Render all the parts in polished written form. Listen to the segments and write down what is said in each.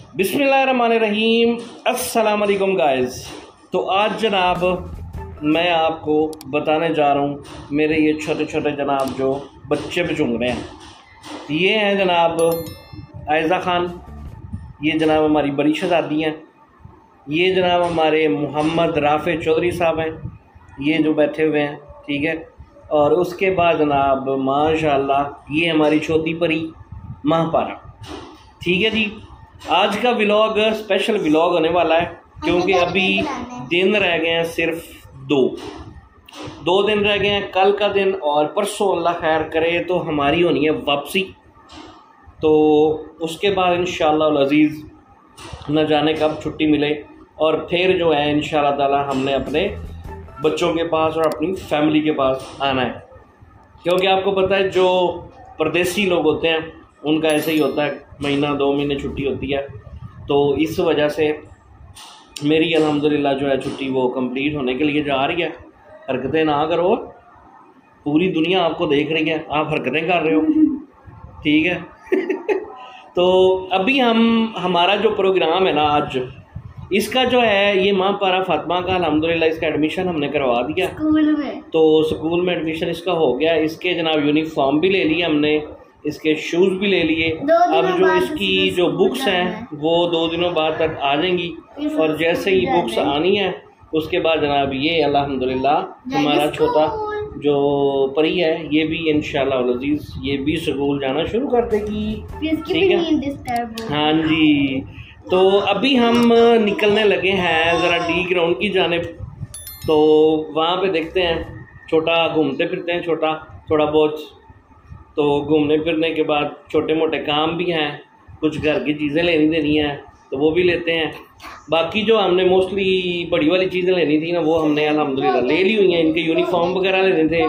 बिस्मिल्लाहिर्रहमानिर्रहीम। अस्सलाम वालेकुम गाइस। तो आज जनाब मैं आपको बताने जा रहा हूँ मेरे ये छोटे छोटे जनाब जो बच्चे भी चुन रहे हैं। ये हैं जनाब आयज़ा ख़ान, ये जनाब हमारी बड़ी शहज़ादी हैं, ये जनाब हमारे मोहम्मद राफ़े चौधरी साहब हैं, ये जो बैठे हुए हैं, ठीक है। और उसके बाद जनाब माशाल्लाह ये हमारी छोटी परी महापारा, ठीक है जी। आज का व्लॉग स्पेशल व्लॉग होने वाला है क्योंकि अभी दिन रह गए हैं, सिर्फ दो दिन रह गए हैं। कल का दिन और परसों अल्लाह खैर करे तो हमारी होनी है वापसी। तो उसके बाद इंशाअल्लाह अज़ीज़ न जाने कब छुट्टी मिले और फिर जो है इंशाअल्लाह ताला हमने अपने बच्चों के पास और अपनी फैमिली के पास आना है। क्योंकि आपको पता है जो परदेसी लोग होते हैं उनका ऐसे ही होता है, महीना 2 महीने छुट्टी होती है। तो इस वजह से मेरी अल्हम्दुलिल्लाह जो है छुट्टी वो कंप्लीट होने के लिए जा रही है। हरकतें ना करो, पूरी दुनिया आपको देख रही है, आप हरकतें कर रहे हो, ठीक है। तो अभी हमारा जो प्रोग्राम है ना आज, इसका जो है ये महापारा फातिमा का अल्हम्दुलिल्लाह इसका एडमिशन हमने करवा दिया स्कूल में। तो स्कूल में एडमिशन इसका हो गया। इसके जनाब यूनिफॉर्म भी ले लिया हमने, इसके शूज़ भी ले लिए। अब जो इसकी जो बुक्स हैं वो 2 दिनों बाद तक आ जाएंगी और जैसे ही बुक्स आनी है उसके बाद जनाब ये अल्हम्दुलिल्लाह हमारा छोटा जो परी है ये भी इंशाअल्लाह अज़ीज़ ये भी स्कूल जाना शुरू कर देगी, ठीक है। हाँ जी। तो अभी हम निकलने लगे हैं ज़रा डी ग्राउंड की जानिब। तो वहाँ पे देखते हैं, छोटा घूमते फिरते हैं, थोड़ा बहुत। तो घूमने फिरने के बाद छोटे मोटे काम भी हैं, कुछ घर की चीज़ें लेनी देनी हैं तो वो भी लेते हैं। बाकी जो हमने मोस्टली बड़ी वाली चीज़ें लेनी थी ना वो हमने अल्हम्दुलिल्लाह ले ली हुई हैं। इनके यूनिफॉर्म वगैरह लेने थे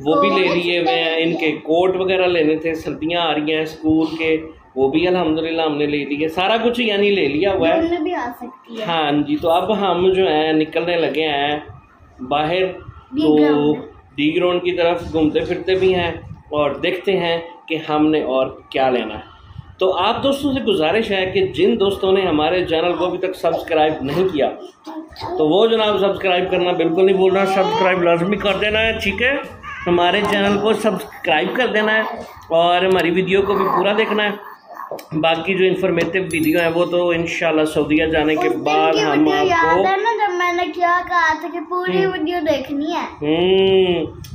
वो भी ले लिए हुए हैं, इनके कोट वगैरह लेने थे, सर्दियाँ आ रही हैं स्कूल के, वो भी अल्हम्दुलिल्लाह हमने ले लिए, सारा कुछ यानी ले लिया हुआ है। भी आ सकती है। हाँ जी। तो अब हम जो है निकलने लगे हैं बाहर, तो डी ग्राउंड की तरफ घूमते फिरते भी हैं और देखते हैं कि हमने और क्या लेना है। तो आप दोस्तों से गुजारिश है कि जिन दोस्तों ने हमारे चैनल को अभी तक सब्सक्राइब नहीं किया तो वो जनाब सब्सक्राइब करना बिल्कुल नहीं भूलना, सब्सक्राइब लाजमी कर देना है, ठीक है। हमारे चैनल को सब्सक्राइब कर देना है और हमारी वीडियो को भी पूरा देखना है। बाकी जो इन्फॉर्मेटिव वीडियो है वो तो इंशाल्लाह सऊदीया जाने के बाद हम आपको, जब मैंने क्या कहा था कि पूरी वीडियो देखनी है,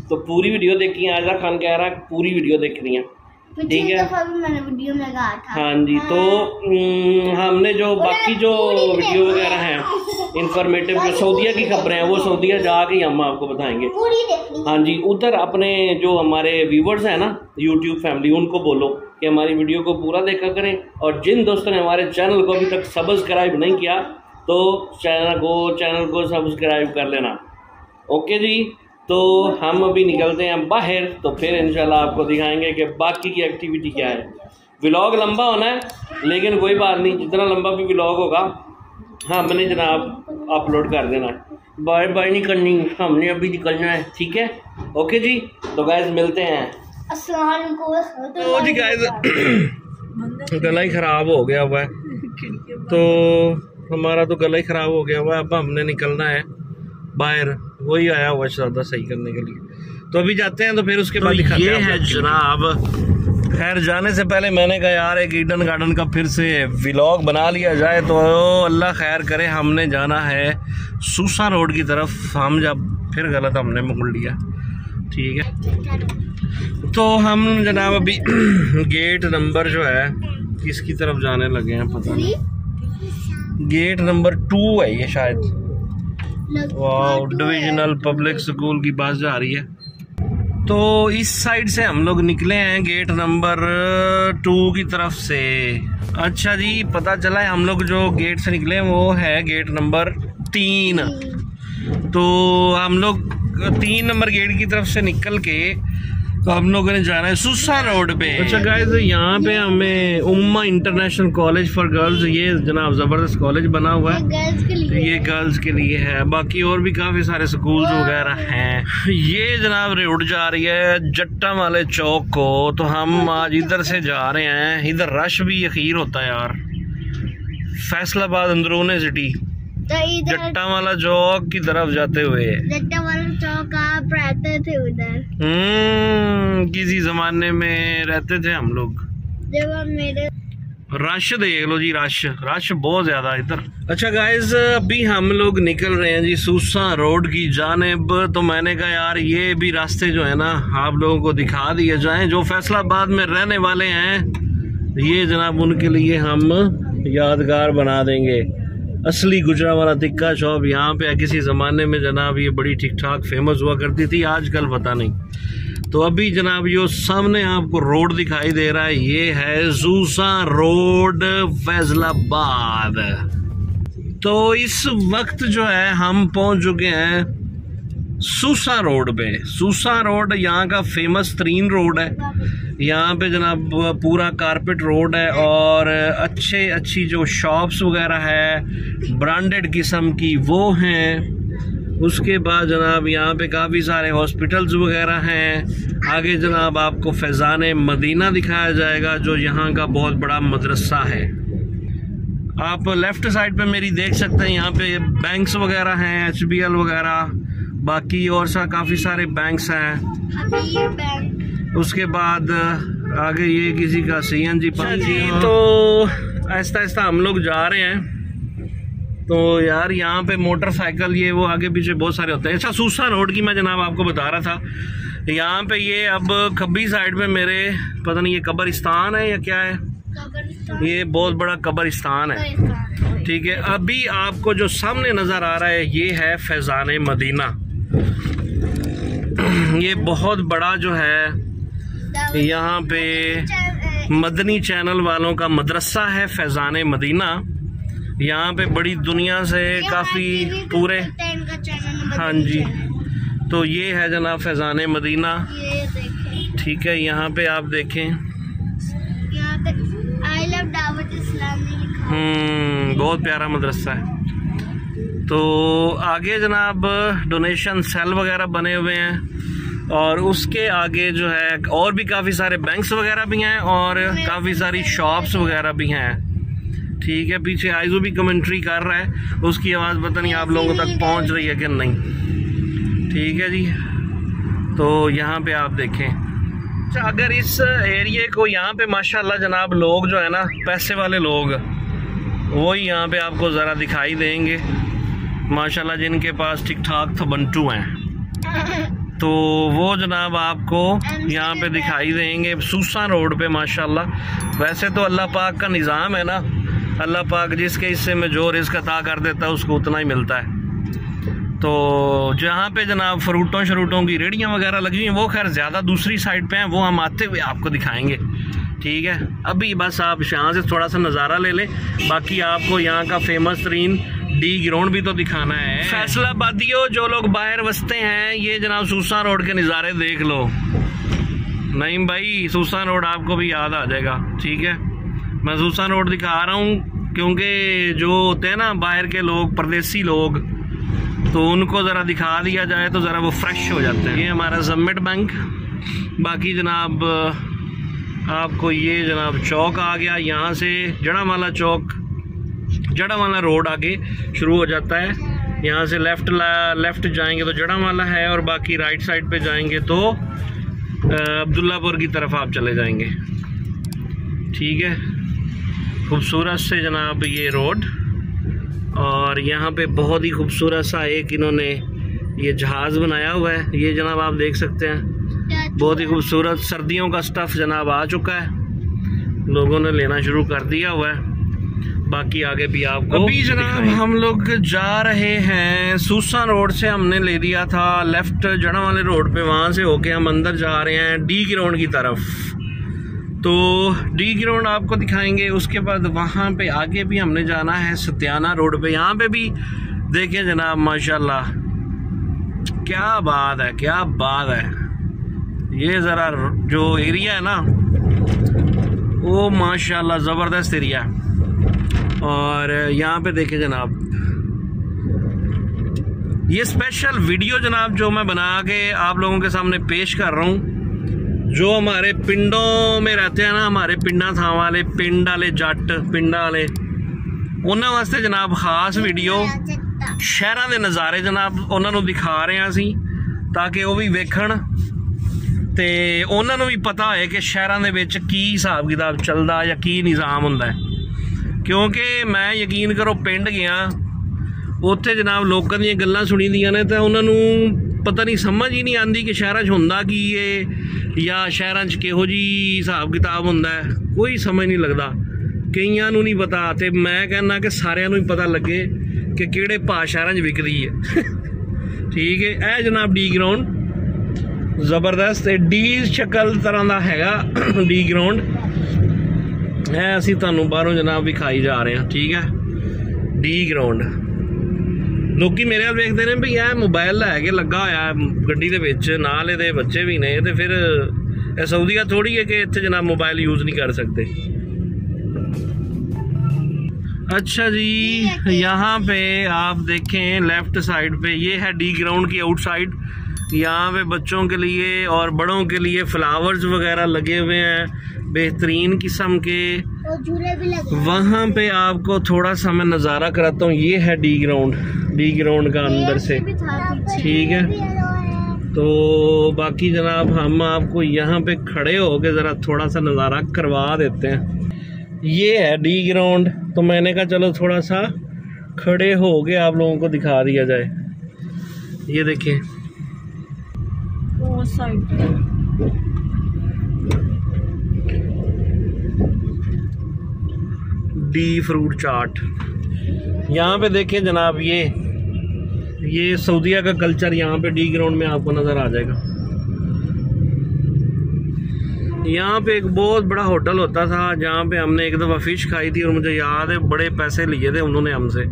तो पूरी वीडियो देखी है। आयज़ा ख़ान कह रहा है पूरी वीडियो देखनी है, ठीक है। मैंने वीडियो में कहा था। हाँ जी। तो हमने जो बाकी जो वीडियो वगैरह हैं इंफॉर्मेटिव जो सऊदीया की खबरें हैं वो सऊदीया जाके ही हम आपको बताएंगे। हाँ जी। उधर अपने जो हमारे व्यूवर्स हैं ना यूट्यूब फैमिली, उनको बोलो कि हमारी वीडियो को पूरा देखा करें। और जिन दोस्तों ने हमारे चैनल को अभी तक सब्सक्राइब नहीं किया तो चैनल को सब्सक्राइब कर लेना, ओके जी। तो हम अभी निकलते हैं बाहर, तो फिर इंशाल्लाह आपको दिखाएंगे कि बाकी की एक्टिविटी क्या है। व्लॉग लंबा होना है लेकिन कोई बात नहीं, जितना लंबा भी व्लॉग होगा हमने जनाब अपलोड कर देना है। बाय बाय नहीं करनी, हमने अभी निकलना है, ठीक है, ओके जी। तो गाइस मिलते हैं। तो जी गाइस गला ही ख़राब हो गया हुआ है, तो हमारा तो गला ही ख़राब हो गया हुआ है। अब हमने निकलना है बाहर, वही आया हुआ शरादा सही करने के लिए। तो अभी जाते हैं तो फिर उसके बाद दिखाते हैं। ये है जनाब, खैर जाने से पहले मैंने कहा यार एक ईडन गार्डन का फिर से व्लॉग बना लिया जाए। तो अल्लाह खैर करे, हमने जाना है सूसा रोड की तरफ। हम जब फिर गलत हमने मोड़ लिया, ठीक है। तो हम जनाब अभी गेट नंबर जो है किसकी तरफ जाने लगे हैं पता नहीं, गेट नंबर 2 है ये शायद। वाह, डिविजनल पब्लिक स्कूल की बस जा रही है। तो इस साइड से हम लोग निकले हैं गेट नंबर 2 की तरफ से। अच्छा जी, पता चला है हम लोग जो गेट से निकले हैं वो है गेट नंबर 3। तो हम लोग 3 नंबर गेट की तरफ से निकल के तो हम लोगों ने जाना है सूसा रोड पे। अच्छा गाइस, यहाँ पे हमें उम्मा इंटरनेशनल कॉलेज फॉर गर्ल्स, ये जनाब ज़बरदस्त कॉलेज बना हुआ है, तो ये गर्ल्स के लिए है। बाकी और भी काफ़ी सारे स्कूल्स वगैरह हैं। ये जनाब रोड जा रही है जट्टा वाले चौक को, तो हम आज इधर से जा रहे हैं। इधर रश भी अखीर होता है यार, फैसलाबाद अंदरूनी सिटी तो इधर जट्टा वाला चौक की तरफ जाते हुए। जट्टा वाला चौक आप रहते थे उधर? किसी जमाने में रहते थे हम लोग। जब हम मेरे रश देख लो जी, रश बहुत ज्यादा इधर। अच्छा गाइस, अभी हम लोग निकल रहे हैं जी सूसा रोड की जानिब। तो मैंने कहा यार ये भी रास्ते जो है ना आप लोगों को दिखा दिए जाएं। जो फैसलाबाद में रहने वाले हैं ये जनाब उनके लिए हम यादगार बना देंगे। असली गुजरावाला टिक्का शॉप यहाँ पे किसी ज़माने में जनाब ये बड़ी ठीक ठाक फेमस हुआ करती थी, आजकल पता नहीं। तो अभी जनाब यो सामने आपको रोड दिखाई दे रहा है, ये है सूसा रोड फैसलाबाद। तो इस वक्त जो है हम पहुंच चुके हैं सूसा रोड पे। सूसा रोड यहाँ का फेमस तरीन रोड है। यहाँ पे जनाब पूरा कारपेट रोड है और अच्छी जो शॉप्स वगैरह है ब्रांडेड किस्म की वो हैं। उसके बाद जनाब यहाँ पे काफ़ी सारे हॉस्पिटल्स वगैरह हैं। आगे जनाब आपको फैज़ान मदीना दिखाया जाएगा जो यहाँ का बहुत बड़ा मदरसा है। आप लेफ़्ट साइड पे मेरी देख सकते हैं, यहाँ पे बैंक्स वगैरह हैं, HBL वगैरह, बाकी और काफ़ी सारे बैंक्स हैं। उसके बाद आगे ये किसी का CNG पंप जी। तो आहिस्ता आहिस्ता हम लोग जा रहे हैं। तो यार यहाँ पे मोटरसाइकिल ये वो आगे पीछे बहुत सारे होते हैं। अच्छा, सूसा रोड की मैं जनाब आपको बता रहा था, यहाँ पे ये अब खब्बी साइड पे मेरे पता नहीं ये कब्रिस्तान है या क्या है, ये बहुत बड़ा कब्रिस्तान है। ठीक है, अभी आपको जो सामने नज़र आ रहा है ये है फैज़ान मदीना। ये बहुत बड़ा जो है यहाँ पे मदनी चैनल वालों का मदरसा है फैज़ान मदीना। यहाँ पे बड़ी दुनिया से काफ़ी पूरे, हाँ जी, तो ये है जनाब फैज़ान मदीना। ठीक है, यहाँ पे आप देखें, यहाँ पे आई लव दावत इस्लाम लिखा। बहुत प्यारा मदरसा है। तो आगे जनाब डोनेशन सेल वगैरह बने हुए हैं और उसके आगे जो है और भी काफ़ी सारे बैंक्स वगैरह भी हैं और काफ़ी सारी शॉप्स वगैरह भी हैं। ठीक है, पीछे आइजू भी कमेंट्री कर रहा है, उसकी आवाज़ पता नहीं आप लोगों तक पहुंच रही है कि नहीं। ठीक है जी, तो यहाँ पे आप देखें। अच्छा, अगर इस एरिए को यहाँ पे माशाल्लाह जनाब लोग जो है ना पैसे वाले लोग वही यहाँ पे आपको ज़रा दिखाई देंगे माशाल्लाह, जिनके पास ठीक ठाक थबंटू हैं तो वो जनाब आपको यहाँ पे दिखाई देंगे सूसा रोड पे माशाल्लाह। वैसे तो अल्लाह पाक का निज़ाम है ना, अल्लाह पाक जिसके हिस्से में जो रिज़्क़ अता कर देता है उसको उतना ही मिलता है। तो जहाँ पे जनाब फ्रूटों शरूटों की रेड़ियाँ वगैरह लगी हैं वो खैर ज़्यादा दूसरी साइड पे हैं, वो हम आते हुए आपको दिखाएंगे। ठीक है, अभी बस आप यहाँ से थोड़ा सा नज़ारा ले लें, बाकी आपको यहाँ का फेमस तरीन डी ग्राउंड भी तो दिखाना है। फैसलाबादियों जो लोग बाहर बसते हैं ये जनाब सूसा रोड के नज़ारे देख लो। नहीं भाई, सूसा रोड आपको भी याद आ जाएगा। ठीक है, मैं सूसा रोड दिखा रहा हूँ क्योंकि जो होते हैं ना बाहर के लोग, परदेसी लोग, तो उनको ज़रा दिखा दिया जाए तो ज़रा वो फ्रेश हो जाते हैं। ये हमारा समिट बैंक। बाकी जनाब आपको ये जनाब चौक आ गया, यहाँ से जड़ावाला चौक, जड़ावाला रोड आगे शुरू हो जाता है। यहाँ से लेफ़्ट जाएंगे तो जड़ावाला है और बाकी राइट साइड पे जाएंगे तो अब्दुल्लापुर की तरफ आप चले जाएंगे। ठीक है, खूबसूरत से जनाब ये रोड, और यहाँ पे बहुत ही खूबसूरत सा एक इन्होंने ये जहाज़ बनाया हुआ है, ये जनाब आप देख सकते हैं, बहुत ही खूबसूरत। सर्दियों का स्टफ़ जनाब आ चुका है, लोगों ने लेना शुरू कर दिया हुआ है। बाकी आगे भी आपको अभी जनाब हम लोग जा रहे हैं सूसा रोड से, हमने ले लिया था लेफ़्ट जड़ा वाले रोड पे, वहाँ से होके हम अंदर जा रहे हैं डी ग्राउंड की तरफ। तो डी ग्राउंड आपको दिखाएंगे, उसके बाद वहाँ पे आगे भी हमने जाना है सत्याना रोड पे। यहाँ पे भी देखें जनाब माशाल्लाह क्या बात है, क्या बात है। ये ज़रा जो एरिया है ना वो माशाल्लाह ज़बरदस्त एरिया है। और यहाँ पे देखें जनाब ये स्पेशल वीडियो जनाब जो मैं बना के आप लोगों के सामने पेश कर रहा हूँ, जो हमारे पिंडों में रहते हैं ना, हमारे पिंडा था वाले, पिंड वाले जट, पिंडा वाले, ਉਹਨਾਂ ਵਾਸਤੇ ਜਨਾਬ ਖਾਸ ਵੀਡੀਓ ਸ਼ਹਿਰਾਂ ਦੇ ਨਜ਼ਾਰੇ ਜਨਾਬ ਉਹਨਾਂ ਨੂੰ ਦਿਖਾ ਰਹੇ ਹਾਂ ਅਸੀਂ, ਤਾਂ ਕਿ ਉਹ ਵੀ ਵੇਖਣ ਤੇ ਉਹਨਾਂ ਨੂੰ ਵੀ ਪਤਾ ਹੋਏ ਕਿ ਸ਼ਹਿਰਾਂ ਦੇ ਵਿੱਚ ਕੀ ਹਿਸਾਬ ਕਿਤਾਬ ਚੱਲਦਾ ਜਾਂ ਕੀ ਨਿਜ਼ਾਮ ਹੁੰਦਾ। ਕਿਉਂਕਿ ਮੈਂ ਯਕੀਨ ਕਰੋ ਪਿੰਡ ਗਿਆ, ਉੱਥੇ ਜਨਾਬ ਲੋਕਾਂ ਦੀਆਂ ਗੱਲਾਂ ਸੁਣੀ ਦੀਆਂ ਨੇ ਤਾਂ ਉਹਨਾਂ ਨੂੰ ਪਤਾ ਨਹੀਂ, ਸਮਝ ਹੀ ਨਹੀਂ ਆਉਂਦੀ ਕਿ ਸ਼ਹਿਰਾਂ 'ਚ ਹੁੰਦਾ ਕੀ ਏ ਜਾਂ ਸ਼ਹਿਰਾਂ 'ਚ ਕਿਹੋ ਜਿਹੀ ਹਿਸਾਬ ਕਿਤਾਬ ਹੁੰਦਾ, ਕੋਈ ਸਮਝ ਨਹੀਂ ਲੱਗਦਾ। ਕਈਆਂ ਨੂੰ ਨਹੀਂ ਪਤਾ ਤੇ ਮੈਂ ਕਹਿੰਦਾ ਕਿ ਸਾਰਿਆਂ ਨੂੰ ਹੀ ਪਤਾ ਲੱਗੇ ਕਿ ਕਿਹੜੇ ਭਾਅ ਸ਼ਹਿਰਾਂ 'ਚ ਵਿਕਦੀ ਹੈ। ਠੀਕ ਹੈ, ਇਹ ਜਨਾਬ ਡੀ ਗਰਾਊਂਡ ਜ਼ਬਰਦਸਤ ਡੀ ਸ਼ਕਲ ਤਰ੍ਹਾਂ ਦਾ ਹੈਗਾ ਡੀ ਗਰਾਊਂਡ। ਇਹ ਅਸੀਂ ਤੁਹਾਨੂੰ ਬਾਹਰੋਂ ਜਨਾਬ ਵਿਖਾਈ ਜਾ ਰਹੇ ਹਾਂ। ਠੀਕ ਹੈ, ਡੀ ਗਰਾਊਂਡ। ਲੋਕੀ ਮੇਰੇ ਵੱਲ ਵੇਖਦੇ ਨੇ ਵੀ ਇਹ ਮੋਬਾਈਲ ਲੈ ਕੇ ਲੱਗਾ ਹੋਇਆ ਗੱਡੀ ਦੇ ਵਿੱਚ, ਨਾਲ ਇਹਦੇ ਬੱਚੇ भी ने, तो फिर सऊदीया थोड़ी है कि इतने जनाब मोबाइल यूज़ नहीं कर सकते। अच्छा जी, यहाँ पे आप देखें लेफ़्ट साइड पे ये है डी ग्राउंड की आउटसाइड। यहाँ पे बच्चों के लिए और बड़ों के लिए फ्लावर्स वगैरह लगे हुए हैं बेहतरीन किस्म के। झूले भी लगे। वहाँ पे आपको थोड़ा सा मैं नज़ारा कराता हूँ। ये है डी ग्राउंड का अंदर से। ठीक है, तो बाकी जनाब हम आपको यहाँ पे खड़े होके ज़रा थोड़ा सा नज़ारा करवा देते हैं। ये है डी ग्राउंड, तो मैंने कहा चलो थोड़ा सा खड़े होके आप लोगों को दिखा दिया जाए। ये देखें, डी फ्रूट चाट। यहाँ पे देखें जनाब, ये सऊदीया का कल्चर यहाँ पे डी ग्राउंड में आपको नज़र आ जाएगा। यहाँ पे एक बहुत बड़ा होटल होता था जहाँ पे हमने एक दफ़ा फ़िश खाई थी और मुझे याद है बड़े पैसे लिए थे उन्होंने हमसे,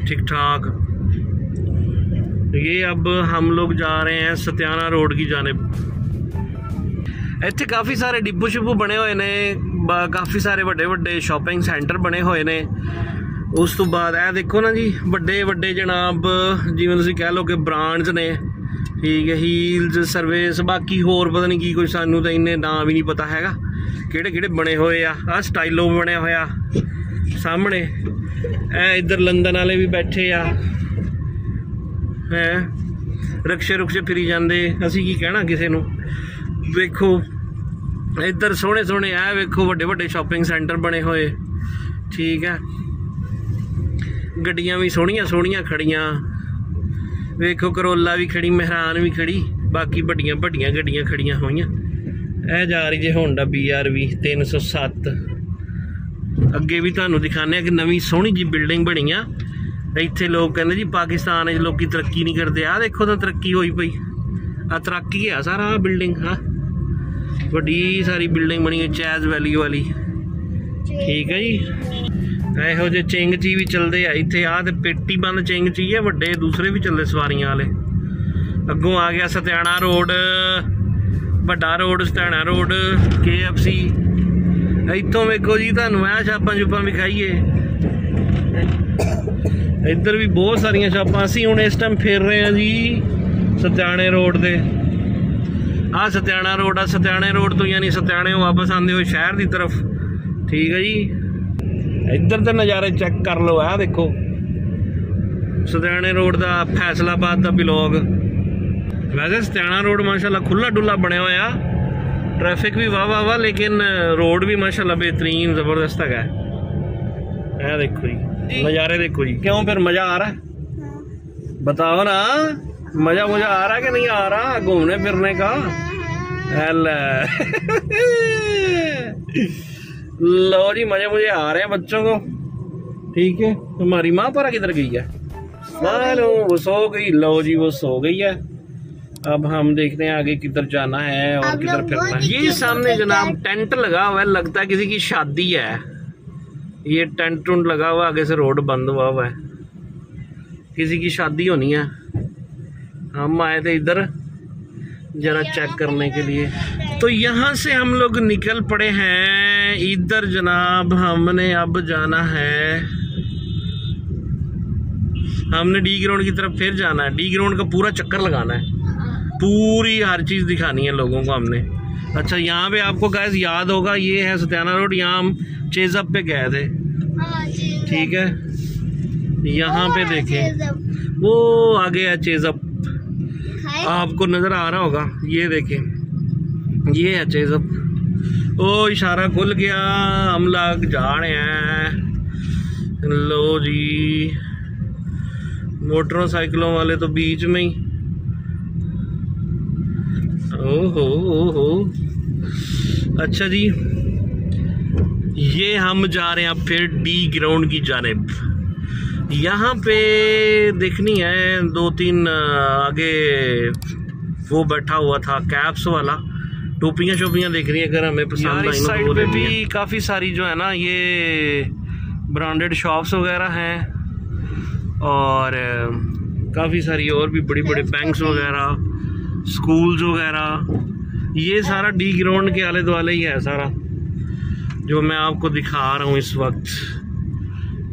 ठीक ठाक। ये अब हम लोग जा रहे हैं सत्याना रोड की जानिब। इत्थे काफ़ी सारे डिब्बू शिब्बू बने हुए ने, काफ़ी सारे बड़े बड़े शॉपिंग सेंटर बने हुए ने। उस तो बाद यह देखो ना जी, बड़े बड़े जनाब जिवें तुसीं कह लो कि ब्रांड्स ने। ठीक है, हील्स, सर्विस, बाकी होर पता नहीं की कोई सानू तो इन्ने नाम भी नहीं पता हैगा किहड़े किहड़े बने हुए आ। स्टाइलो बने होया सामने, इधर लंदन वाले भी बैठे आ हैं, रक्शे रुक्शे फिरी जाते, असी की कहना किसी नू। वेखो इधर सोहने सोहने है, वेखो वड्डे वड्डे शॉपिंग सेंटर बने हुए। ठीक है, गड्डियां भी सोहनियां सोहनियां खड़ियां, वेखो करोला भी खड़ी, मेहरान भी खड़ी, बाकी बड्डियां बड्डियां गड्डियां खड़ियां होईयां। यह जा रही जे होंडा BRV 307। अगे भी तुहानू दिखाने कि नवीं सोहनी जी बिल्डिंग बनी आ। इत्थे लोग कहंदे जी पाकिस्तान च लोग तरक्की नहीं करते। आ देखो तो तरक्की होई पई, आ तरक्की है सारा बिल्डिंग। हाँ, बड़ी सारी बिल्डिंग बनी है चैज वैली वाली। ठीक है जी, ਇਹੋ ਜਿਹੇ ਚਿੰਗ ਚੀ ਵੀ ਚੱਲਦੇ ਆ ਇੱਥੇ। ਆਹ ਤੇ ਪੇਟੀ ਬੰਦ ਚਿੰਗ ਚੀ ਹੈ, ਵੱਡੇ ਦੂਸਰੇ ਵੀ ਚੱਲਦੇ ਸਵਾਰੀਆਂ ਵਾਲੇ। ਅੱਗੋਂ ਆ ਗਿਆ ਸਤਿਆਣਾ ਰੋਡ, ਵੱਡਾ ਰੋਡ ਸਤਿਆਣਾ ਰੋਡ, KFC। ਇੱਥੋਂ ਵੇਖੋ ਜੀ ਤੁਹਾਨੂੰ ਇਹ ਛਾਪਾਂ ਛੁਪਾਂ ਵਿਖਾਈਏ। ਇੱਧਰ ਵੀ ਬਹੁਤ ਸਾਰੀਆਂ ਛਾਪਾਂ। ਅਸੀਂ ਹੁਣ ਇਸ ਟਾਈਮ ਫਿਰ ਰਹੇ ਹਾਂ ਜੀ ਸਤਿਆਣੇ ਰੋਡ ਤੇ। ਆਹ ਸਤਿਆਣਾ ਰੋਡ ਆ, ਸਤਿਆਣੇ ਰੋਡ ਤੋਂ ਯਾਨੀ ਸਤਿਆਣੇ ਵਾਪਸ ਆਉਂਦੇ ਹੋਏ ਸ਼ਹਿਰ ਦੀ ਤਰਫ। ਠੀਕ है जी, इधर तो नज़ारे चेक कर लो। है देखो सत्याने रोड का फैसलाबाद का ब्लॉग। वैसे सत्याना रोड माशाल्लाह खुला डुला बनया होया, ट्रैफिक भी वाह वाह वाह, लेकिन रोड भी माशाल्लाह बेहतरीन ज़बरदस्त है। है देखो जी नज़ारे, देखो जी। क्यों फिर मज़ा आ रहा है? बताओ ना, मज़ा मुझे आ रहा है कि नहीं आ रहा घूमने फिरने का? लो जी, मजे मुझे आ रहे हैं बच्चों को। ठीक है, हमारी माँ पारा किधर गई है? मानो वो सो गई। लो जी, वो सो गई है। अब हम देखते हैं आगे किधर जाना है और किधर फिरना है। ये सामने जनाब टेंट लगा हुआ है, लगता है किसी की शादी है। ये टेंट उंट लगा हुआ, आगे से रोड बंद हुआ है, किसी की शादी होनी है। हम आए थे इधर जरा चेक करने के लिए। तो यहाँ से हम लोग निकल पड़े हैं इधर जनाब। हमने अब जाना है, हमने डी ग्राउंड की तरफ फिर जाना है। डी ग्राउंड का पूरा चक्कर लगाना है, पूरी हर चीज़ दिखानी है लोगों को हमने। अच्छा, यहाँ पे आपको गाइस याद होगा, ये है सत्याना रोड। यहाँ हम चेज़अप पे गए थे, ठीक है, यहाँ पे देखें वो आगे है चेज़अप, आपको नज़र आ रहा होगा, ये देखें ये है चेज़अप। ओ इशारा खुल गया, हम लोग जा रहे हैं। लो जी, मोटरसाइकिलों वाले तो बीच में ही। ओहो, अच्छा जी, ये हम जा रहे हैं अब फिर डी ग्राउंड की जानिब। यहाँ पे देखनी है 2-3 आगे वो बैठा हुआ था कैप्स वाला, टोपियाँ शोपियाँ देख रही है, अगर हमें पसंद आई। इस साइड पे भी काफ़ी सारी जो है ना ये ब्रांडेड शॉप्स वगैरह हैं, और काफ़ी सारी और भी बड़ी बड़े बैंक्स वगैरह, स्कूल्स वगैरह। ये सारा डी ग्राउंड के आले दुआले ही है सारा जो मैं आपको दिखा रहा हूँ इस वक्त।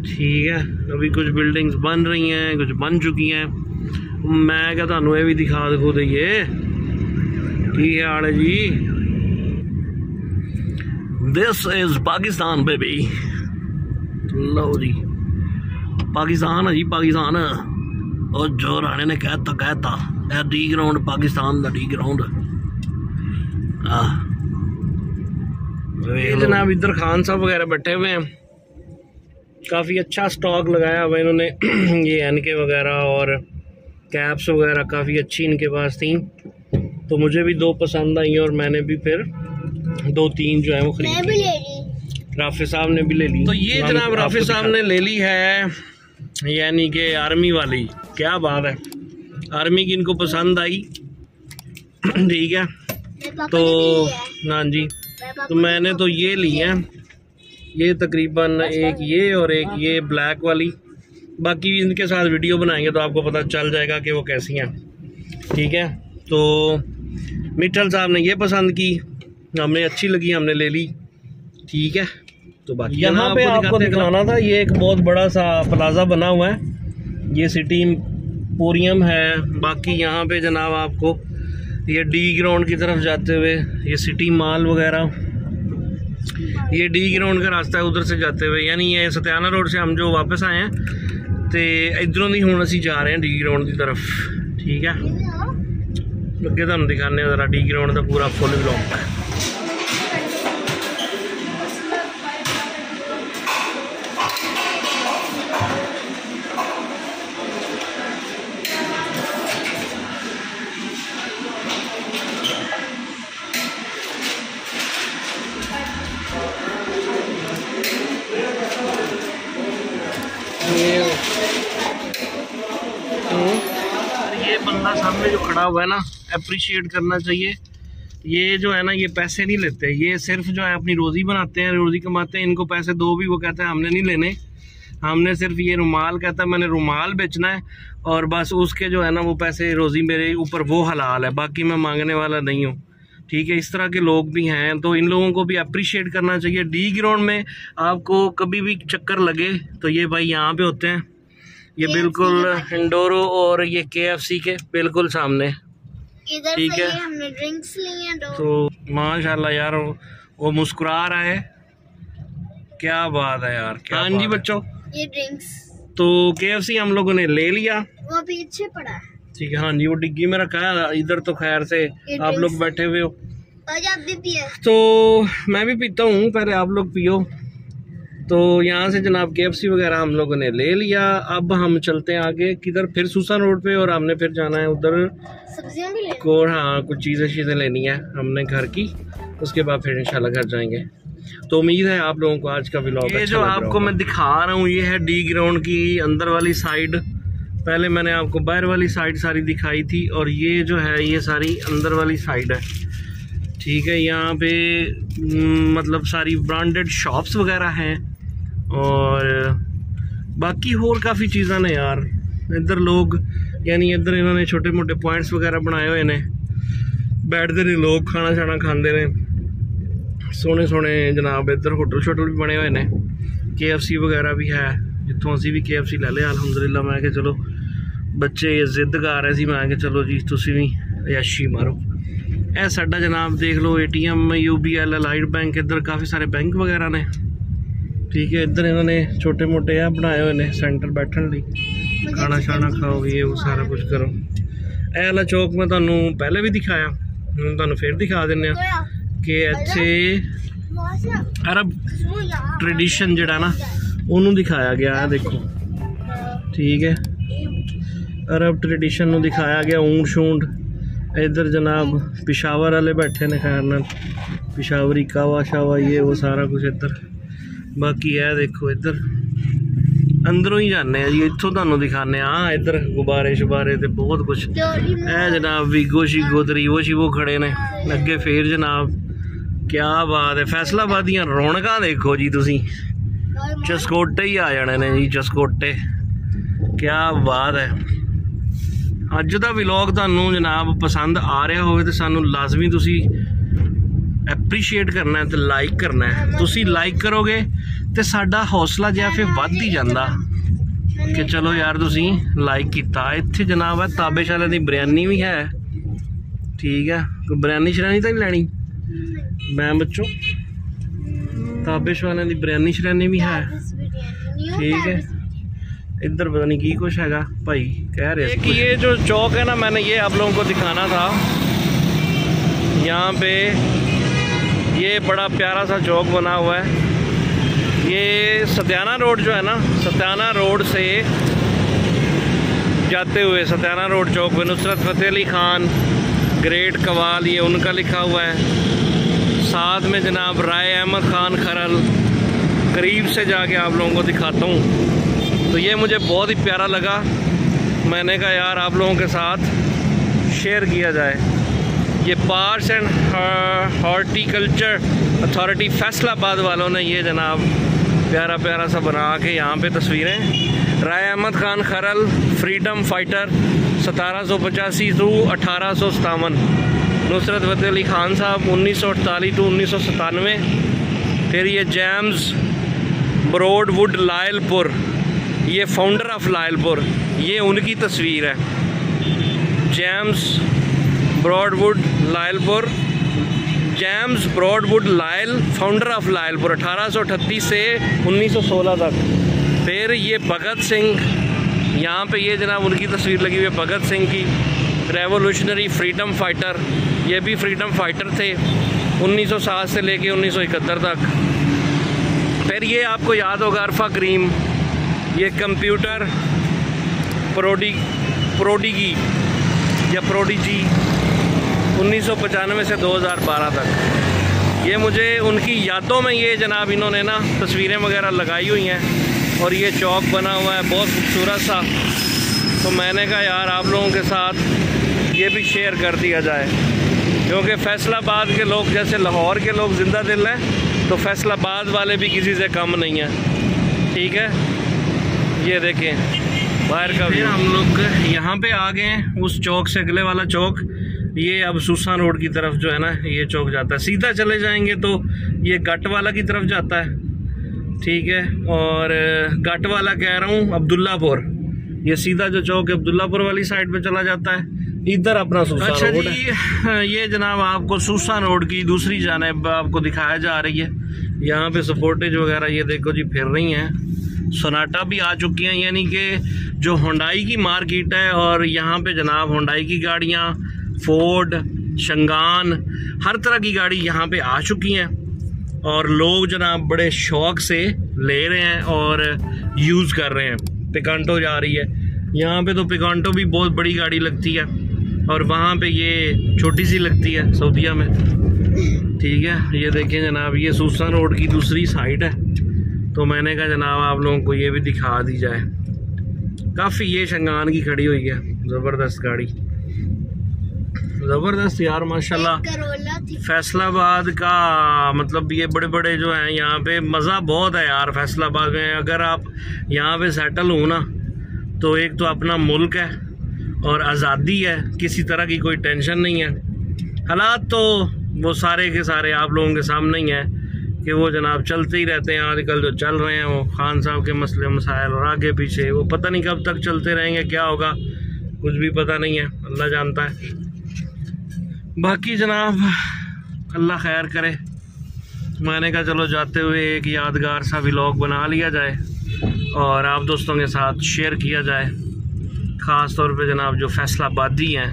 ठीक है, अभी कुछ बिल्डिंग्स बन रही हैं, कुछ बन चुकी हैं। मैं क्या थानू ये भी दिखा दो दईए की हाल है जी। This is Pakistan baby. लो जी, पाकिस्तान है जी, पाकिस्तान। और जो राणे ने कहता डी ग्राउंड पाकिस्तान दा डी ग्राउंड। जनाब इधर खान साहब वगैरह बैठे हुए हैं, काफ़ी अच्छा स्टॉक लगाया हुआ इन्होंने। ये एनके वगैरह और कैप्स वगैरह काफ़ी अच्छी इनके पास थी, तो मुझे भी 2 पसंद आई और मैंने भी फिर 2-3 जो है वो खरीद ली। राफे साहब ने भी ले ली। तो ये जनाब राफे साहब ने ले ली है, यानी कि आर्मी वाली। क्या बात है, आर्मी की इनको पसंद आई। ठीक है, तो हाँ जी, तो मैंने तो ये ली है, ये तकरीबन एक ये और एक ये ब्लैक वाली। बाकी इनके साथ वीडियो बनाएंगे तो आपको पता चल जाएगा कि वो कैसी हैं। ठीक है, तो मिठल साहब ने ये पसंद की, हमें अच्छी लगी, हमने ले ली। ठीक है, तो बाकी यहाँ पे आपको दिखाना था, ये एक बहुत बड़ा सा प्लाजा बना हुआ है, ये सिटी एम्पोरियम है। बाकी यहाँ पे जनाब आपको ये डी ग्राउंड की तरफ जाते हुए ये सिटी मॉल वगैरह, ये डी ग्राउंड का रास्ता है उधर से जाते हुए, यानी ये सत्याना रोड से हम जो वापस आए हैं तो इधरों नहीं हूँ असी जा रहे हैं डी ग्राउंड की तरफ। ठीक है, अगे तुम दिखाने ज़रा डी ग्राउंड का पूरा फुल ब्लॉक है। ये बंदा सामने जो खड़ा हुआ है ना, अप्रिशिएट करना चाहिए। ये जो है ना, ये पैसे नहीं लेते, ये सिर्फ जो है अपनी रोज़ी बनाते हैं, रोज़ी कमाते हैं। इनको पैसे दो भी, वो कहते हैं हमने नहीं लेने, हमने सिर्फ ये रुमाल, कहता है मैंने रुमाल बेचना है, और बस उसके जो है ना वो पैसे रोज़ी मेरे ऊपर वो हलाल है, बाकी मैं मांगने वाला नहीं हूँ। ठीक है, इस तरह के लोग भी हैं, तो इन लोगों को भी अप्रिशिएट करना चाहिए। डी ग्राउंड में आपको कभी भी चक्कर लगे तो ये भाई यहाँ पे होते हैं, ये बिल्कुल इंडोरो और ये KFC के बिल्कुल सामने। ठीक है, हमने ड्रिंक्स ली हैं तो माशाल्लाह यार वो मुस्कुरा रहा है, क्या बात है यार। हाँ जी बच्चों, ये ड्रिंक्स तो KFC हम लोगों ने ले लिया, वो पीछे पड़ा है। ठीक है, हाँ जी, वो डिग्गी में रखा है इधर। तो खैर से आप लोग बैठे हुए हो, तो मैं भी पीता हूँ, पहले आप लोग पियो। तो यहाँ से जनाब KFC वगैरह हम लोगों ने ले लिया। अब हम चलते हैं आगे किधर, फिर सूसा रोड पे, और हमने फिर जाना है उधर सब्जियां भी लेनी को। हाँ, कुछ चीज़ें लेनी है हमने घर की, उसके बाद फिर इंशाल्लाह घर जाएंगे। तो उम्मीद है आप लोगों को आज का व्लॉग ये जो आपको मैं दिखा रहा हूँ, ये है डी ग्राउंड की अंदर वाली साइड। पहले मैंने आपको बाहर वाली साइड सारी दिखाई थी, और ये जो है ये सारी अंदर वाली साइड है। ठीक है, यहाँ पे मतलब सारी ब्रांडेड शॉप्स वगैरह हैं, और बाकी और काफ़ी चीज़ां ने यार। इधर लोग, यानी इधर इन्होंने छोटे मोटे पॉइंट्स वगैरह बनाए हुए ने, बैठते ने लोग, खाना शाना खाते ने, सोने सोने जनाब। इधर होटल शोटल भी बने हुए ने, KFC वगैरह भी है, जितों असी भी KFC ले लिया अलहमदुलिल्लाह। मैं कि चलो बच्चे जिद कर रहे थे, मैं कि चलो जी तुसी भी अयाशी मारो। यह साडा जनाब देख लो ATM UBL लाइट बैंक, इधर काफ़ी सारे बैंक वगैरह ने। ठीक है। इधर इन्होंने छोटे मोटे है बनाए हुए ने सेंटर बैठने ਲਈ, खाना शाना खाओ, ये वो सारा कुछ करो। ਇਹ ਵਾਲਾ ਚੌਕ मैं ਤੁਹਾਨੂੰ पहले भी दिखाया, ਹੁਣ ਤੁਹਾਨੂੰ फिर दिखा ਦਿੰਦੇ ਆ कि ਇੱਥੇ अरब ट्रेडिशन ਜਿਹੜਾ ना ਉਹਨੂੰ दिखाया गया है। देखो ठीक है, अरब ट्रेडिशन ਨੂੰ दिखाया गया। ऊंट शूंट इधर जनाब पिशावर वाले बैठे ने, खैर नाल पिशावरी कावा शावा ये वो सारा कुछ इधर। बाकी है देखो इधर अंदरों ही जाने जी, इत्थों तुहानू दिखाने। हाँ इधर गुब्बारे शुबारे ते बहुत कुछ है जनाब। वीगो शीगो ते रीवो शीवो खड़े ने अगे। फिर जनाब क्या बात है, फैसलाबाद दियां रौनकां देखो जी तुसी, चस्कोटे ही आ जाने ने जी, चस्कोटे। क्या बात है। अज दा व्लॉग तुहानू जनाब पसंद आ रहा होवे ते सानू लाजमी तुसी एप्रीशिएट करना है, तो लाइक करना है। तुसी लाइक करोगे तो साडा हौसला जिहा फिर वध ही जांदा कि चलो यार तुसी लाइक किया। इत्थे जनाब है ताबेश वाले दी बिरयानी भी है। ठीक है, कोई बिरयानी शरयानी तो नहीं लैनी मैं बच्चों, ताबेश वाले दी बिरयानी शरयानी भी है। ठीक है, इधर पता नहीं की कुछ है भाई कह रहे कि ये जो चौक है ना, मैंने ये आप लोगों को दिखाना था। यहाँ पे ये बड़ा प्यारा सा चौक बना हुआ है। ये सत्याना रोड जो है ना, सत्याना रोड से जाते हुए सत्याना रोड चौक पे नुसरत फ़तेह अली ख़ान ग्रेट कवाल ये उनका लिखा हुआ है। साथ में जनाब राय अहमद ख़ान खरल, करीब से जाके आप लोगों को दिखाता हूँ। तो ये मुझे बहुत ही प्यारा लगा, मैंने कहा यार आप लोगों के साथ शेयर किया जाए। ये parts and horticulture authority Faisalabad वालों ने ये जनाब प्यारा प्यारा सा बना के यहाँ पे तस्वीरें। राय अहमद ख़ान खरल freedom fighter 1785 to 1857, Nusrat Fateh Ali Khan साहब 1948 टू 1997। फिर ये जेम्स ब्रॉडवुड लायलपुर, ये फाउंडर ऑफ लायलपुर, ये उनकी तस्वीर है। James Broadwood Lyallpur, James Broadwood Lyell founder of Lyallpur 1838 से 1916 तक। फिर ये भगत सिंह, यहाँ पे ये जनाब उनकी तस्वीर लगी हुई है भगत सिंह की, रेवोल्यूशनरी फ्रीडम फाइटर, ये भी फ्रीडम फाइटर थे 1907 से लेके 1971 तक। फिर ये आपको याद होगा अरफा करीम, ये कंप्यूटर प्रोडिगी या प्रोडिजी 1995 से 2012 तक। ये मुझे उनकी यादों में ये जनाब इन्होंने ना तस्वीरें वगैरह लगाई हुई हैं और ये चौक बना हुआ है बहुत खूबसूरत सा। तो मैंने कहा यार आप लोगों के साथ ये भी शेयर कर दिया जाए, क्योंकि फैसलाबाद के लोग जैसे लाहौर के लोग ज़िंदा दिल हैं, तो फैसलाबाद वाले भी किसी से कम नहीं हैं। ठीक है, ये देखें बाहर का। फिर हम लोग यहाँ पे आ गए हैं उस चौक से अगले वाला चौक। ये अब सूसा रोड की तरफ जो है ना ये चौक जाता है। सीधा चले जाएंगे तो ये गट वाला की तरफ जाता है। ठीक है, और गट वाला कह रहा हूँ अब्दुल्लापुर, ये सीधा जो चौक है अब्दुल्लापुर वाली साइड पे चला जाता है। इधर अपना सूसा रोड है। ये जनाब आपको सूसा रोड की दूसरी जानिब आपको दिखाया जा रही है। यहाँ पे सपोर्टेज वगैरह ये देखो जी फिर रही हैं। सोनाटा भी आ चुकी हैं, यानी कि जो होंडाई की मार्केट है, और यहाँ पे जनाब होंडाई की गाड़ियाँ, फोर्ड, शंगान, हर तरह की गाड़ी यहाँ पे आ चुकी हैं और लोग जनाब बड़े शौक से ले रहे हैं और यूज़ कर रहे हैं। पिकांटो जा रही है यहाँ पे, तो पिकांटो भी बहुत बड़ी गाड़ी लगती है और वहाँ पे ये छोटी सी लगती है सऊदीया में। ठीक है, ये देखें जनाब ये सूसा रोड की दूसरी साइड है। तो मैंने कहा जनाब आप लोगों को ये भी दिखा दी जाए। काफ़ी ये शंगान की खड़ी हुई है, ज़बरदस्त गाड़ी, ज़बरदस्त यार माशाल्लाह। फैसलाबाद का मतलब ये बड़े बड़े जो हैं यहाँ पे मज़ा बहुत है यार फैसलाबाद में। अगर आप यहाँ पे सेटल हो ना, तो एक तो अपना मुल्क है और आज़ादी है, किसी तरह की कोई टेंशन नहीं है। हालात तो वो सारे के सारे आप लोगों के सामने ही हैं कि वो जनाब चलते ही रहते हैं। आजकल जो चल रहे हैं वो खान साहब के मसले मसाइल और आगे पीछे, वो पता नहीं कब तक चलते रहेंगे, क्या होगा कुछ भी पता नहीं है, अल्लाह जानता है। बाकी जनाब अल्लाह खैर करे। मैंने कहा चलो जाते हुए एक यादगार सा व्लॉग बना लिया जाए और आप दोस्तों के साथ शेयर किया जाए, ख़ास तौर पे जनाब जो फैसलाबादी हैं,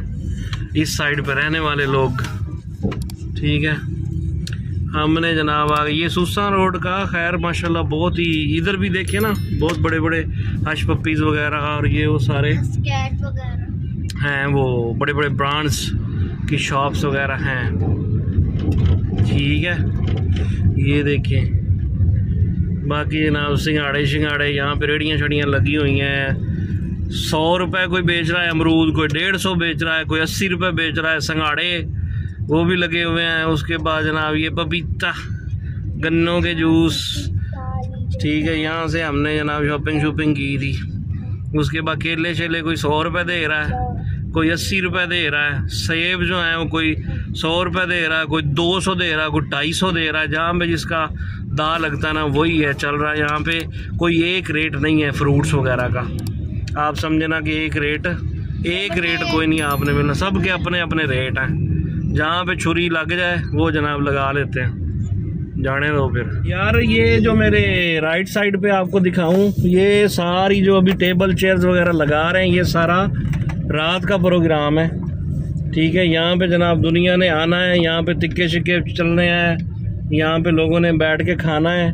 इस साइड पे रहने वाले लोग। ठीक है, हमने जनाब आ गए ये सूसा रोड का। खैर माशाल्लाह बहुत ही, इधर भी देखिए ना बहुत बड़े बड़े हश पप्पीज़ वगैरह और ये वो सारे स्कैट वगैरह हैं, वो बड़े बड़े ब्रांड्स की शॉप्स वगैरह हैं। ठीक है, ये देखिए बाकी जनाब सिंगाड़े शिंगाड़े यहाँ पे रेड़ियाँ शड़ियाँ लगी हुई हैं। 100 रुपये कोई बेच रहा है अमरूद, कोई 150 बेच रहा है, कोई 80 रुपये बेच रहा है। सिंगाड़े वो भी लगे हुए हैं। उसके बाद जनाब ये पपीता, गन्नों के जूस। ठीक है, यहाँ से हमने जनाब शॉपिंग की थी। उसके बाद केले शेले कोई 100 रुपये दे रहा है, कोई 80 रुपये दे रहा है। सेब जो है वो कोई 100 रुपये दे रहा है, कोई 200 दे रहा है, कोई 250 दे रहा है। जहाँ पे जिसका दा लगता है ना वही है चल रहा है। यहाँ पे कोई एक रेट नहीं है फ्रूट्स वगैरह का। आप समझे ना कि एक रेट कोई नहीं आपने मिलना, सब के अपने अपने रेट हैं। जहाँ पे छुरी लग जाए वो जनाब लगा लेते हैं। जाने दो फिर यार। ये जो मेरे राइट साइड पे आपको दिखाऊं, ये सारी जो अभी टेबल चेयर्स वगैरह लगा रहे हैं, ये सारा रात का प्रोग्राम है। ठीक है, यहाँ पे जनाब दुनिया ने आना है, यहाँ पे तिक्के शिक्के चलने हैं, यहाँ पे लोगों ने बैठ के खाना है।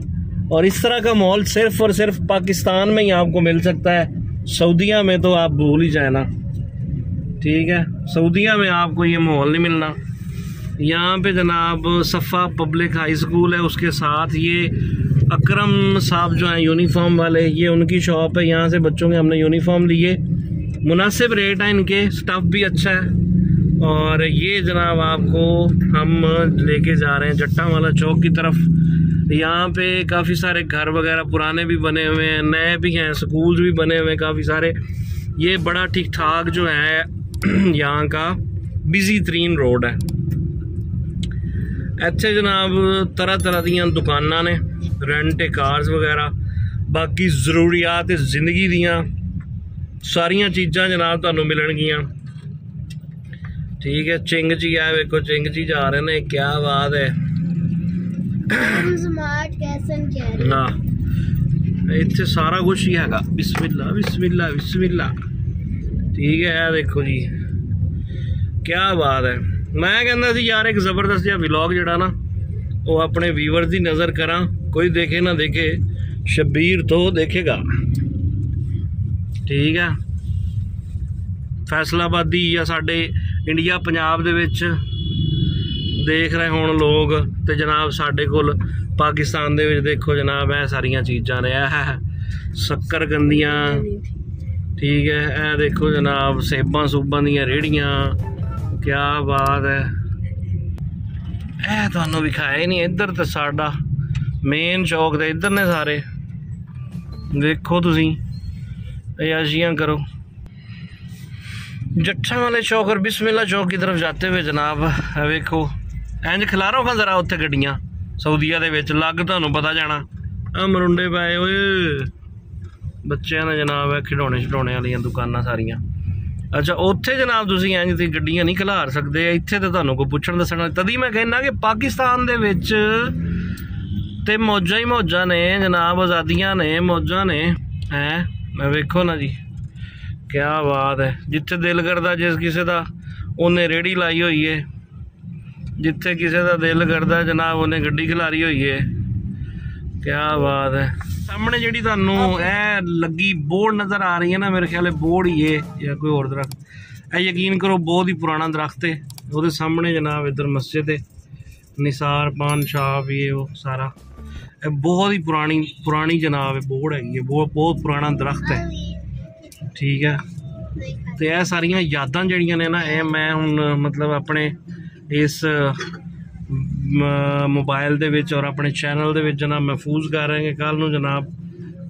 और इस तरह का माहौल सिर्फ और सिर्फ पाकिस्तान में ही आपको मिल सकता है। सऊदीया में तो आप भूल ही जाए ना। ठीक है, सऊदीया में आपको ये माहौल नहीं मिलना। यहाँ पे जनाब सफ़ा पब्लिक हाई स्कूल है, उसके साथ ये अकरम साहब जो हैं यूनिफॉर्म वाले, ये उनकी शॉप है। यहाँ से बच्चों के हमने यूनिफॉर्म लिए, मुनासिब रेट है इनके, स्टफ़ भी अच्छा है। और ये जनाब आपको हम लेके जा रहे हैं जट्टावाला चौक की तरफ। यहाँ पे काफ़ी सारे घर वगैरह पुराने भी बने हुए हैं, नए भी हैं, स्कूल भी बने हुए हैं काफ़ी सारे। ये बड़ा ठीक ठाक जो है यहाँ का बिजी तरीन रोड है। ਇੱਥੇ जनाब तरह तरह ਦੀਆਂ दुकानां ने, रेंट कार्स वगैरह, बाकी ज़रूरियात ज़िंदगी दियाँ सारियां चीज़ां जनाब तुहानू मिलणगियां। ठीक है, चिंग जी है, वेखो चिंग जी जा रहे हैं, क्या बात है। हाँ, इत्थे सारा कुछ ही हैगा। बिस्मिल्लाह बिस्मिल्लाह बिस्मिल्लाह। ठीक है, देखो जी क्या बात है। मैं कहना सी यार एक ज़बरदस्त जिहा व्लॉग जिहड़ा ना वो अपने व्यूअर्स की नज़र करा, कोई देखे ना देखे, शब्बीर तो देखेगा। ठीक है, फैसलाबादी या साडे इंडिया पंजाब दे विच देख रहे होण लोग, तो जनाब साडे कोल पाकिस्तान दे विच देखो जनाब है सारियां चीज़ां ने। शक्करकंदियाँ, ठीक है, यह देखो जनाब सेबां सूबां दियां रेहड़ियाँ, क्या बात है। यह तुहानू विखाया ही नहीं। इधर तो साडा मेन चौक दे इधर ने सारे, देखो तुसीं अयाशियाँ करो। जट्टावाले चौक और बिस्मिल्लाह चौक की तरफ जाते हुए जनाब वेखो इंज खिलारो खां जरा उत्थे गड्डियां सऊदीया दे विच लग, तुहानू पता जाना। आ मरुंडे पाए ओए बच्चों ने जनाब है खिडौने छडौने वालियां दुकानां सारियां। अच्छा, उत्थे जनाब तुसीं इंज दी गड्डियां नहीं खिलार सकदे, इत्थे ते तुहानू कोई पुछण दसण। तदी मैं कहना कि पाकिस्तान दे विच ते मौजां ही मौजां ने जनाब, आज़ादियां ने, मौजां ने हैं। वेखो ना जी, क्या बात है। जिथे दिल करता जिस किसी का उन्हें रेहड़ी लाई हुई है, जिथे किसी का दिल करता जनाब उन्हें गड्डी खिलारी हुई है। क्या बात है। सामने जी तुहानू ए लगी बोर्ड नज़र आ रही है ना, मेरे ख्याल बोर्ड ही है या कोई और दरख्त, यकीन करो बहुत ही पुराना दरख्त है। वो सामने जनाब इधर मस्जिद है, निसार पान शॉप, ये वो सारा बहुत ही पुरानी जनाब बोर्ड है, बहुत पुराना दरख्त है। ठीक है, तो यह सारिया यादां जड़ियां ने ना, ये मैं हुण मतलब अपने इस मोबाइल दे विच और अपने चैनल दे विच जनाब महफूज कर रहे हैं। कल नूं जनाब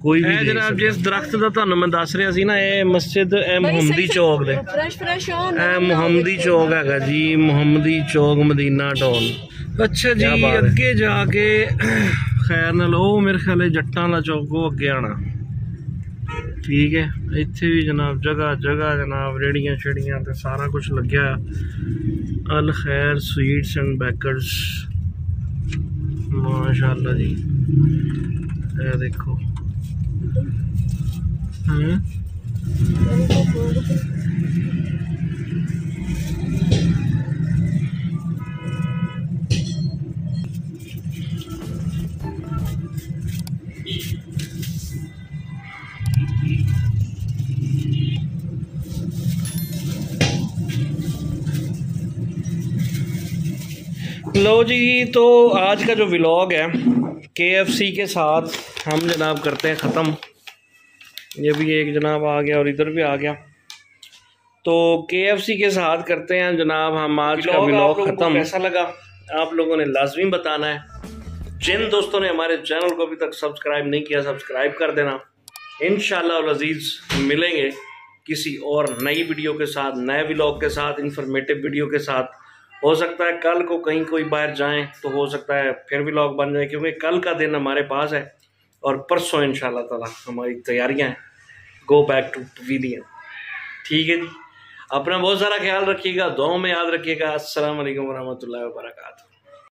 कोई भी जनाब जिस दरख्त का तुहानू मैं दस रहा सी ना, ये मस्जिद मुहम्मदी चौक दे, मुहम्मदी चौक है जी, मुहम्मदी चौक मदीना टाउन। अच्छा जी, अगे जाके खैर नाल ओ मेरे ख्याल जट्टां वाला चौक को अगे आना। ठीक है, इत्थे भी जनाब जगह जगह जनाब रेहड़ियाँ शेड़ियाँ तो सारा कुछ लग्या। अल खैर स्वीट्स एंड बेकर्स। माशाल्लाह जी, ये देखो। लो जी, तो आज का जो व्लॉग है KFC के साथ हम जनाब करते हैं ख़त्म। ये भी एक जनाब आ गया और इधर भी आ गया, तो KFC के साथ करते हैं जनाब हम आज का व्लॉग ख़त्म। कैसा लगा आप लोगों ने लाजमी बताना है। जिन दोस्तों ने हमारे चैनल को अभी तक सब्सक्राइब नहीं किया, सब्सक्राइब कर देना। इंशाअल्लाह अज़ीज़ मिलेंगे किसी और नई वीडियो के साथ, नए व्लॉग के साथ, इंफॉर्मेटिव वीडियो के साथ। हो सकता है कल को कहीं कोई बाहर जाएं तो हो सकता है फिर व्लॉग बन जाए, क्योंकि कल का दिन हमारे पास है और परसों इंशाल्लाह ताला हमारी तैयारियां हैं गो बैक टू पवेलियन। ठीक है जी, अपना बहुत सारा ख्याल रखिएगा, दुआओं में याद रखिएगा। अस्सलाम वालेकुम वरहमतुल्लाहि वबरकातुहू।